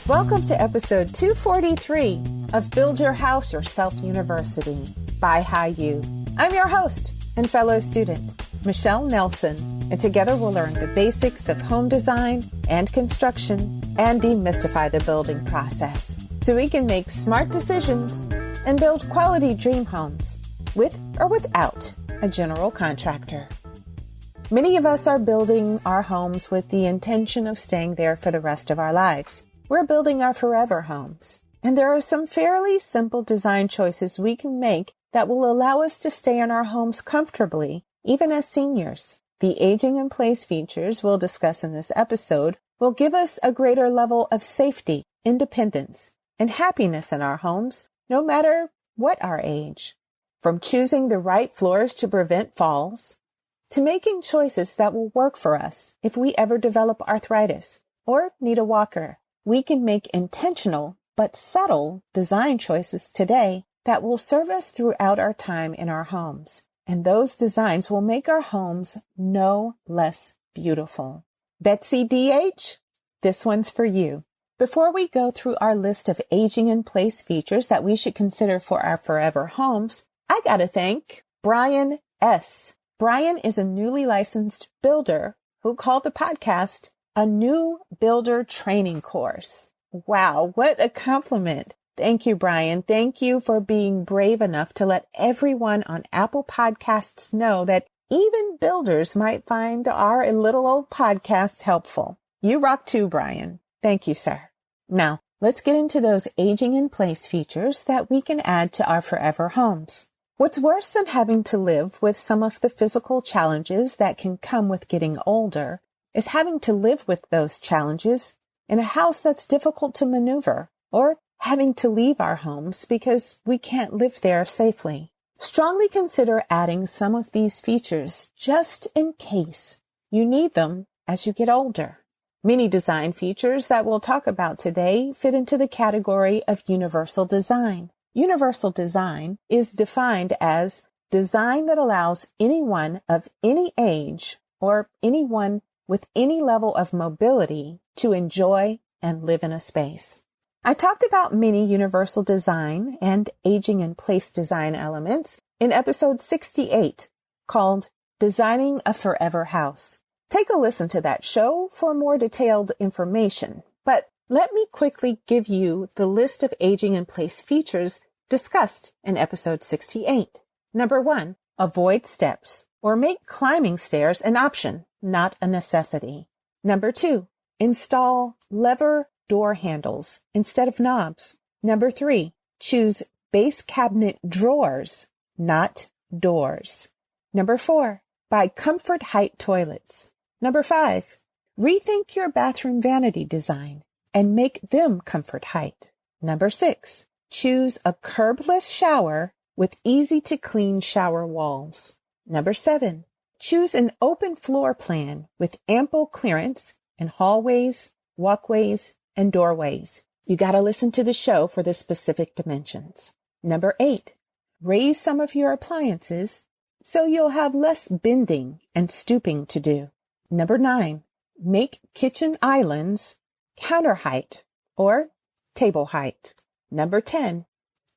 Welcome to episode 243 of Build Your House Yourself University by HiU. I'm your host and fellow student, Michelle Nelson, and together we'll learn the basics of home design and construction and demystify the building process so we can make smart decisions and build quality dream homes with or without a general contractor. Many of us are building our homes with the intention of staying there for the rest of our lives. We're building our forever homes, and there are some fairly simple design choices we can make that will allow us to stay in our homes comfortably, even as seniors. The aging in place features we'll discuss in this episode will give us a greater level of safety, independence, and happiness in our homes, no matter what our age. From choosing the right floors to prevent falls, to making choices that will work for us if we ever develop arthritis or need a walker. We can make intentional but subtle design choices today that will serve us throughout our time in our homes. And those designs will make our homes no less beautiful. Betsy DH, this one's for you. Before we go through our list of aging in place features that we should consider for our forever homes, I gotta thank Brian S. Brian is a newly licensed builder who called the podcast a new builder training course. Wow, what a compliment. Thank you, Brian. Thank you for being brave enough to let everyone on Apple Podcasts know that even builders might find our little old podcasts helpful. You rock too, Brian. Thank you, sir. Now, let's get into those aging in place features that we can add to our forever homes. What's worse than having to live with some of the physical challenges that can come with getting older is having to live with those challenges in a house that's difficult to maneuver, or having to leave our homes because we can't live there safely. Strongly consider adding some of these features just in case you need them as you get older. Many design features that we'll talk about today fit into the category of universal design. Universal design is defined as design that allows anyone of any age or anyone with any level of mobility to enjoy and live in a space. I talked about many universal design and aging in place design elements in episode 68 called Designing a Forever House. Take a listen to that show for more detailed information, but let me quickly give you the list of aging in place features discussed in episode 68. Number 1, avoid steps or make climbing stairs an option, not a necessity. Number 2, install lever door handles instead of knobs. Number 3, choose base cabinet drawers, not doors. Number 4, buy comfort height toilets. Number 5, rethink your bathroom vanity design and make them comfort height. Number 6, choose a curbless shower with easy to clean shower walls. Number 7, choose an open floor plan with ample clearance in hallways, walkways, and doorways. You gotta listen to the show for the specific dimensions. Number 8, raise some of your appliances so you'll have less bending and stooping to do. Number 9, make kitchen islands counter height or table height. Number 10,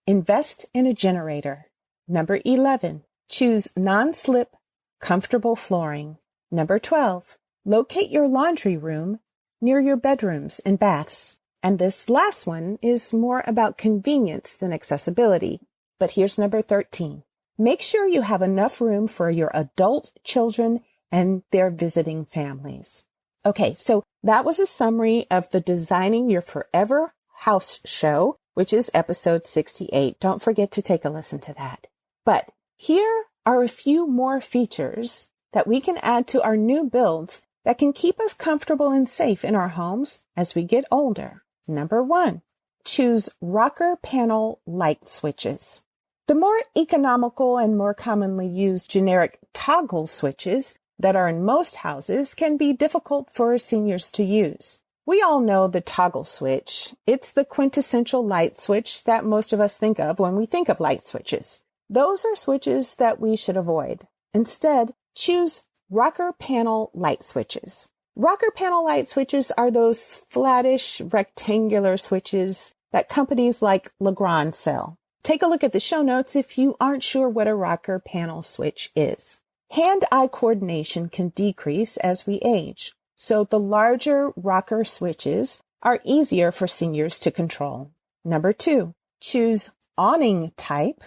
invest in a generator. Number 11, choose non-slip, comfortable flooring. Number 12, locate your laundry room near your bedrooms and baths. And this last one is more about convenience than accessibility. But here's number 13. Make sure you have enough room for your adult children and their visiting families. Okay, so that was a summary of the Designing Your Forever House show, which is episode 68. Don't forget to take a listen to that. But here are a few more features that we can add to our new builds that can keep us comfortable and safe in our homes as we get older. Number 1, choose rocker panel light switches. The more economical and more commonly used generic toggle switches that are in most houses can be difficult for seniors to use. We all know the toggle switch. It's the quintessential light switch that most of us think of when we think of light switches. Those are switches that we should avoid. Instead, choose rocker panel light switches. Rocker panel light switches are those flattish, rectangular switches that companies like Legrand sell. Take a look at the show notes if you aren't sure what a rocker panel switch is. Hand-eye coordination can decrease as we age, so the larger rocker switches are easier for seniors to control. Number 2, choose awning type,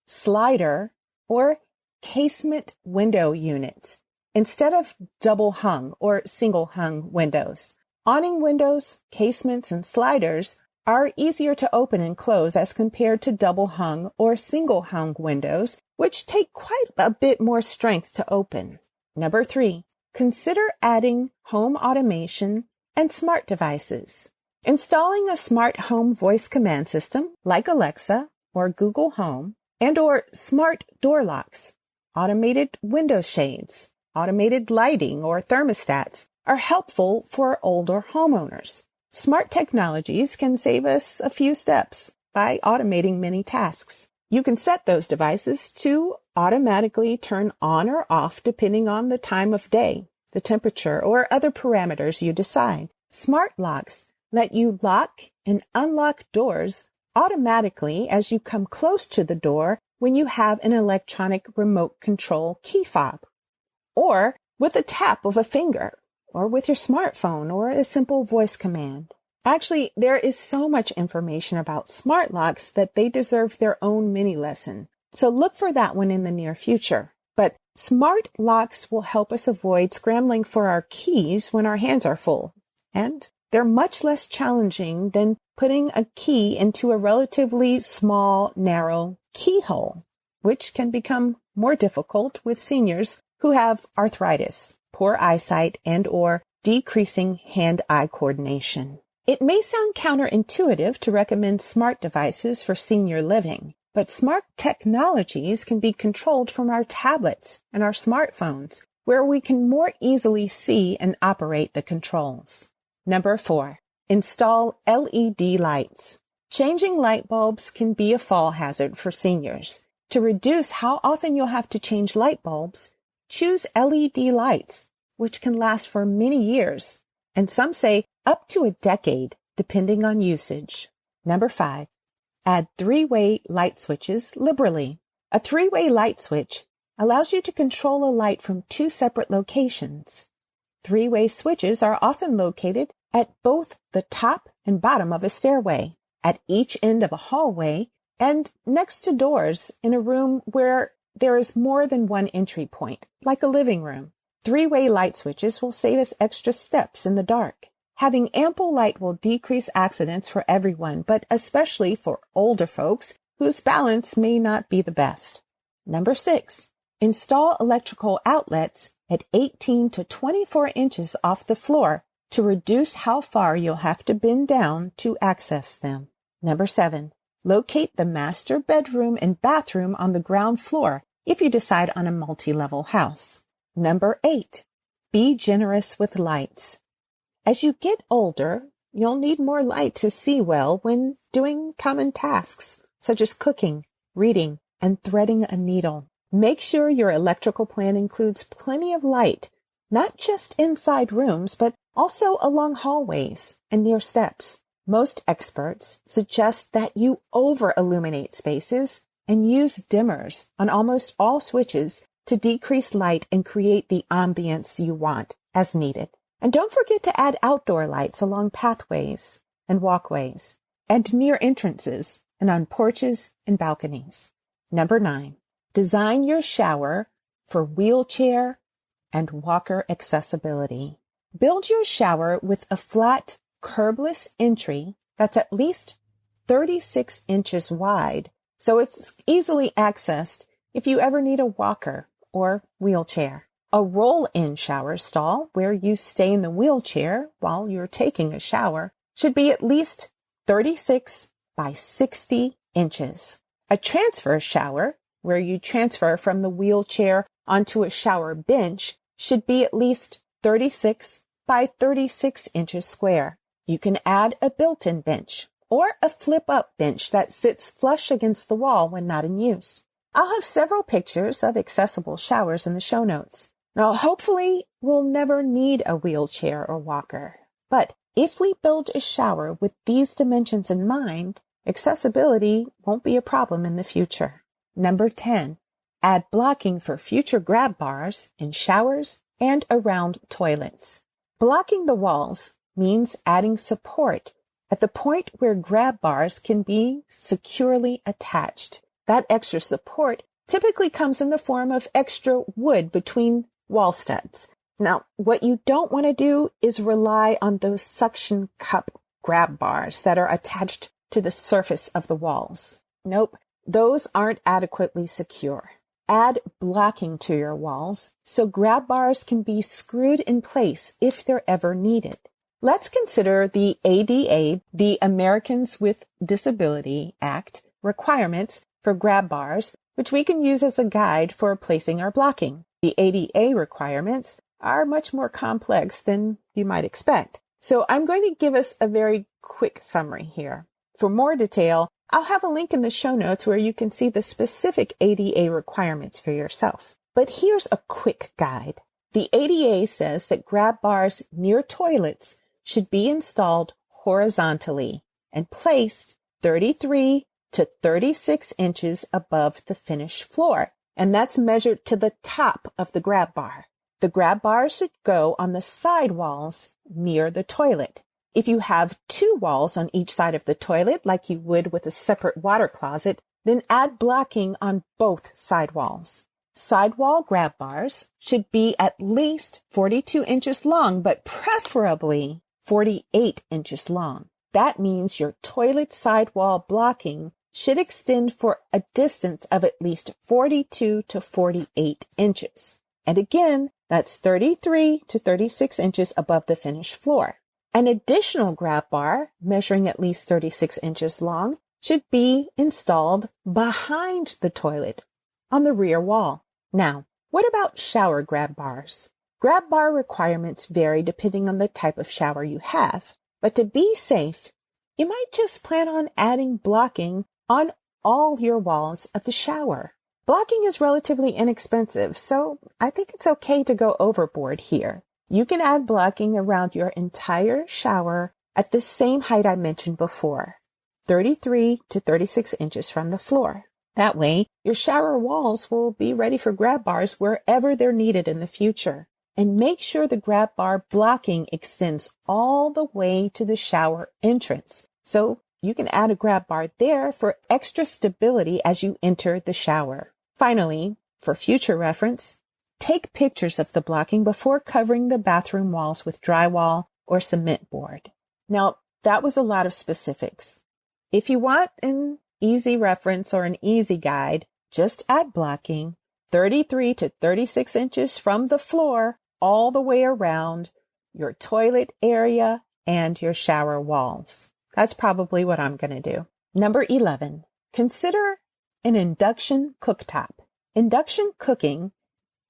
slider, or casement window units instead of double hung or single hung windows. Awning windows, casements, and sliders are easier to open and close as compared to double hung or single hung windows, which take quite a bit more strength to open. Number 3, consider adding home automation and smart devices. Installing a smart home voice command system like Alexa or Google Home and/or smart door locks, automated window shades, automated lighting, or thermostats are helpful for older homeowners. Smart technologies can save us a few steps by automating many tasks. You can set those devices to automatically turn on or off depending on the time of day, the temperature, or other parameters you decide. Smart locks let you lock and unlock doors automatically as you come close to the door when you have an electronic remote control key fob, or with a tap of a finger, or with your smartphone, or a simple voice command. Actually, there is so much information about smart locks that they deserve their own mini lesson. So look for that one in the near future. But smart locks will help us avoid scrambling for our keys when our hands are full. And they're much less challenging than putting a key into a relatively small, narrow keyhole, which can become more difficult with seniors who have arthritis, poor eyesight, and/or decreasing hand-eye coordination. It may sound counterintuitive to recommend smart devices for senior living, but smart technologies can be controlled from our tablets and our smartphones, where we can more easily see and operate the controls. Number 4, install LED lights. Changing light bulbs can be a fall hazard for seniors. To reduce how often you'll have to change light bulbs, choose LED lights, which can last for many years, and some say up to a decade, depending on usage. Number 5, add 3-way light switches liberally. A 3-way light switch allows you to control a light from 2 separate locations. 3-way switches are often located at both the top and bottom of a stairway, at each end of a hallway, and next to doors in a room where there is more than one entry point, like a living room. 3-way light switches will save us extra steps in the dark. Having ample light will decrease accidents for everyone, but especially for older folks whose balance may not be the best. Number 6, install electrical outlets at 18 to 24 inches off the floor to reduce how far you'll have to bend down to access them. Number 7, locate the master bedroom and bathroom on the ground floor if you decide on a multi-level house. Number 8, be generous with lights. As you get older, you'll need more light to see well when doing common tasks, such as cooking, reading, and threading a needle. Make sure your electrical plan includes plenty of light, not just inside rooms, but also along hallways and near steps. Most experts suggest that you over-illuminate spaces and use dimmers on almost all switches to decrease light and create the ambience you want as needed. And don't forget to add outdoor lights along pathways and walkways and near entrances and on porches and balconies. Number 9, design your shower for wheelchair and walker accessibility. Build your shower with a flat, curbless entry that's at least 36 inches wide, so it's easily accessed if you ever need a walker or wheelchair. A roll-in shower stall, where you stay in the wheelchair while you're taking a shower, should be at least 36 by 60 inches. A transfer shower, where you transfer from the wheelchair onto a shower bench, should be at least 36 by 36 inches square. You can add a built-in bench or a flip-up bench that sits flush against the wall when not in use. I'll have several pictures of accessible showers in the show notes. Now, hopefully, we'll never need a wheelchair or walker. But if we build a shower with these dimensions in mind, accessibility won't be a problem in the future. Number 10, add blocking for future grab bars in showers and around toilets. Blocking the walls means adding support at the point where grab bars can be securely attached. That extra support typically comes in the form of extra wood between wall studs. Now, what you don't want to do is rely on those suction cup grab bars that are attached to the surface of the walls. Nope, those aren't adequately secure. Add blocking to your walls so grab bars can be screwed in place if they're ever needed. Let's consider the ADA, the Americans with Disability Act, requirements for grab bars, which we can use as a guide for placing our blocking. The ADA requirements are much more complex than you might expect. So I'm going to give us a very quick summary here. For more detail, I'll have a link in the show notes where you can see the specific ADA requirements for yourself. But here's a quick guide. The ADA says that grab bars near toilets should be installed horizontally and placed 33 to 36 inches above the finished floor. And that's measured to the top of the grab bar. The grab bar should go on the side walls near the toilet. If you have two walls on each side of the toilet, like you would with a separate water closet, then add blocking on both side walls. Sidewall grab bars should be at least 42 inches long, but preferably 48 inches long. That means your toilet sidewall blocking should extend for a distance of at least 42 to 48 inches. And again, that's 33 to 36 inches above the finished floor. An additional grab bar, measuring at least 36 inches long, should be installed behind the toilet on the rear wall. Now, what about shower grab bars? Grab bar requirements vary depending on the type of shower you have. But to be safe, you might just plan on adding blocking on all your walls of the shower. Blocking is relatively inexpensive, so I think it's okay to go overboard here. You can add blocking around your entire shower at the same height I mentioned before, 33 to 36 inches from the floor. That way, your shower walls will be ready for grab bars wherever they're needed in the future. And make sure the grab bar blocking extends all the way to the shower entrance. So you can add a grab bar there for extra stability as you enter the shower. Finally, for future reference, take pictures of the blocking before covering the bathroom walls with drywall or cement board. Now, that was a lot of specifics. If you want an easy reference or an easy guide, just add blocking 33 to 36 inches from the floor all the way around your toilet area and your shower walls. That's probably what I'm going to do. Number 11, consider an induction cooktop. Induction cooking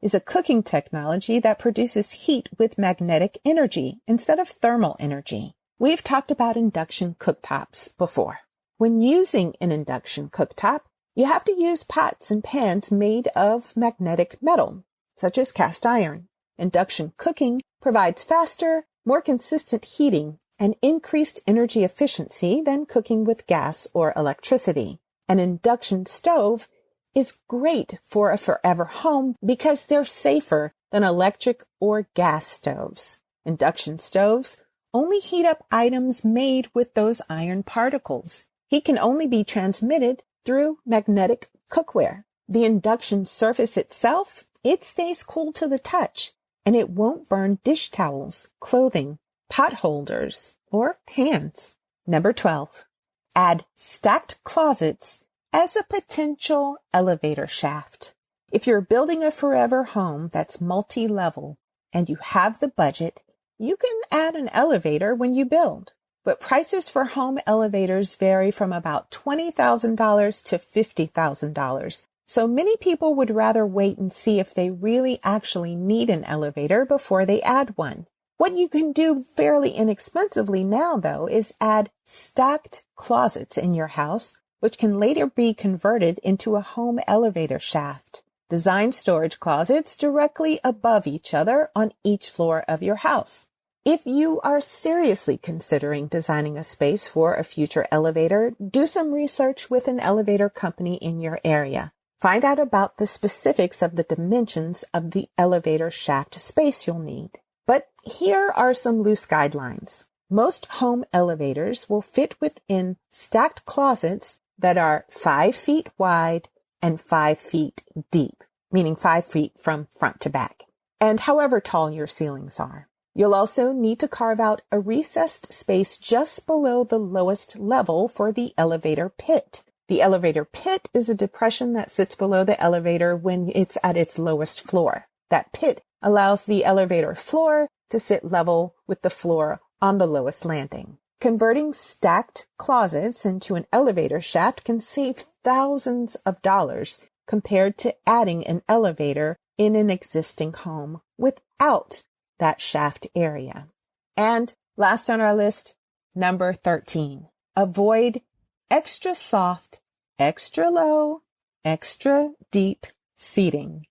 is a cooking technology that produces heat with magnetic energy instead of thermal energy. We've talked about induction cooktops before. When using an induction cooktop, you have to use pots and pans made of magnetic metal, such as cast iron. Induction cooking provides faster, more consistent heating and increased energy efficiency than cooking with gas or electricity. An induction stove is great for a forever home because they're safer than electric or gas stoves. Induction stoves only heat up items made with those iron particles. Heat can only be transmitted through magnetic cookware. The induction surface itself, it stays cool to the touch, and it won't burn dish towels, clothing, pot holders, or hands. Number 12, add stacked closets as a potential elevator shaft. If you're building a forever home that's multi-level and you have the budget, you can add an elevator when you build. But prices for home elevators vary from about $20,000 to $50,000. So many people would rather wait and see if they really actually need an elevator before they add one. What you can do fairly inexpensively now, though, is add stacked closets in your house, which can later be converted into a home elevator shaft. Design storage closets directly above each other on each floor of your house. If you are seriously considering designing a space for a future elevator, do some research with an elevator company in your area. Find out about the specifics of the dimensions of the elevator shaft space you'll need. But here are some loose guidelines. Most home elevators will fit within stacked closets that are 5 feet wide and 5 feet deep, meaning 5 feet from front to back, and however tall your ceilings are. You'll also need to carve out a recessed space just below the lowest level for the elevator pit. The elevator pit is a depression that sits below the elevator when it's at its lowest floor. That pit allows the elevator floor to sit level with the floor on the lowest landing. Converting stacked closets into an elevator shaft can save thousands of dollars compared to adding an elevator in an existing home without that shaft area. And last on our list, number 13, avoid extra soft, extra low, extra deep seating.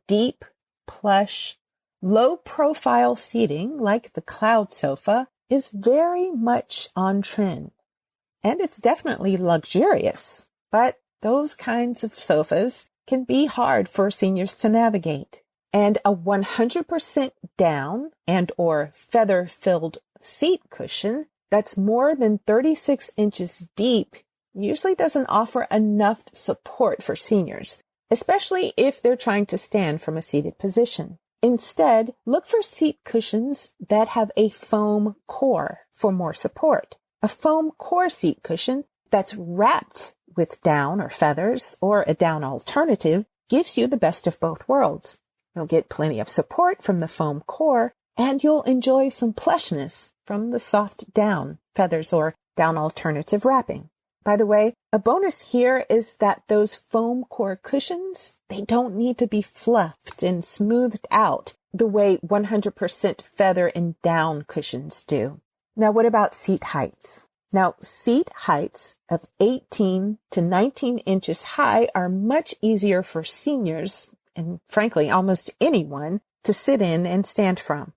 Deep, plush, low profile seating like the cloud sofa is very much on trend. And it's definitely luxurious, but those kinds of sofas can be hard for seniors to navigate. And a 100% down and or feather-filled seat cushion that's more than 36 inches deep usually doesn't offer enough support for seniors, especially if they're trying to stand from a seated position. Instead, look for seat cushions that have a foam core for more support. A foam core seat cushion that's wrapped with down or feathers or a down alternative gives you the best of both worlds. You'll get plenty of support from the foam core, and you'll enjoy some plushness from the soft down, feathers, or down alternative wrapping. By the way, a bonus here is that those foam core cushions, they don't need to be fluffed and smoothed out the way 100% feather and down cushions do. Now, what about seat heights? Now, seat heights of 18 to 19 inches high are much easier for seniors, and frankly, almost anyone, to sit in and stand from.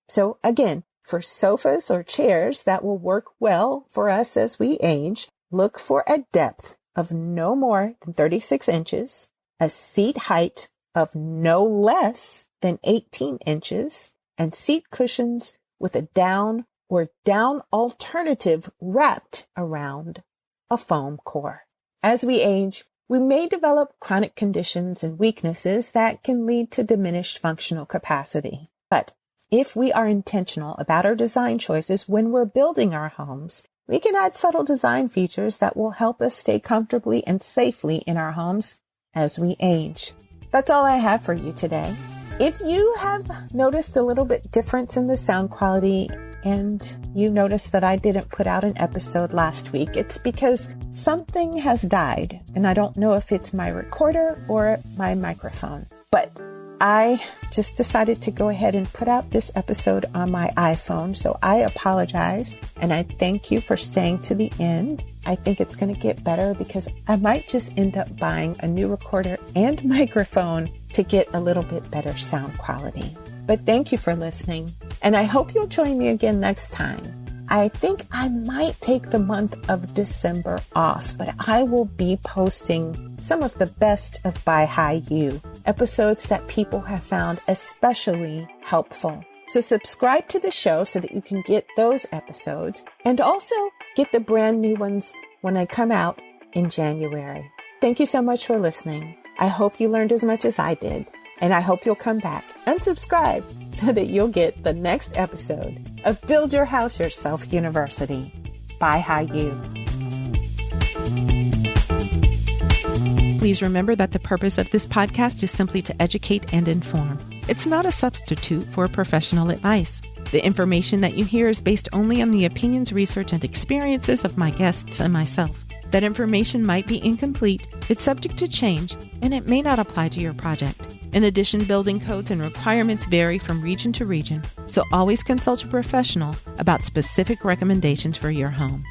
So again, for sofas or chairs that will work well for us as we age, look for a depth of no more than 36 inches, a seat height of no less than 18 inches, and seat cushions with a down or down alternative wrapped around a foam core. As we age, we may develop chronic conditions and weaknesses that can lead to diminished functional capacity. But if we are intentional about our design choices when we're building our homes, we can add subtle design features that will help us stay comfortably and safely in our homes as we age. That's all I have for you today. If you have noticed a little bit difference in the sound quality and you noticed that I didn't put out an episode last week, it's because something has died, and I don't know if it's my recorder or my microphone. But I just decided to go ahead and put out this episode on my iPhone, so I apologize, and I thank you for staying to the end. I think it's going to get better because I might just end up buying a new recorder and microphone to get a little bit better sound quality. But thank you for listening, and I hope you'll join me again next time. I think I might take the month of December off, but I will be posting some of the best of By High You, episodes that people have found especially helpful. So subscribe to the show so that you can get those episodes and also get the brand new ones when I come out in January. Thank you so much for listening. I hope you learned as much as I did. And I hope you'll come back and subscribe so that you'll get the next episode of Build Your House Yourself University by High You. Please remember that the purpose of this podcast is simply to educate and inform. It's not a substitute for professional advice. The information that you hear is based only on the opinions, research, and experiences of my guests and myself. That information might be incomplete, it's subject to change, and it may not apply to your project. In addition, building codes and requirements vary from region to region, so always consult a professional about specific recommendations for your home.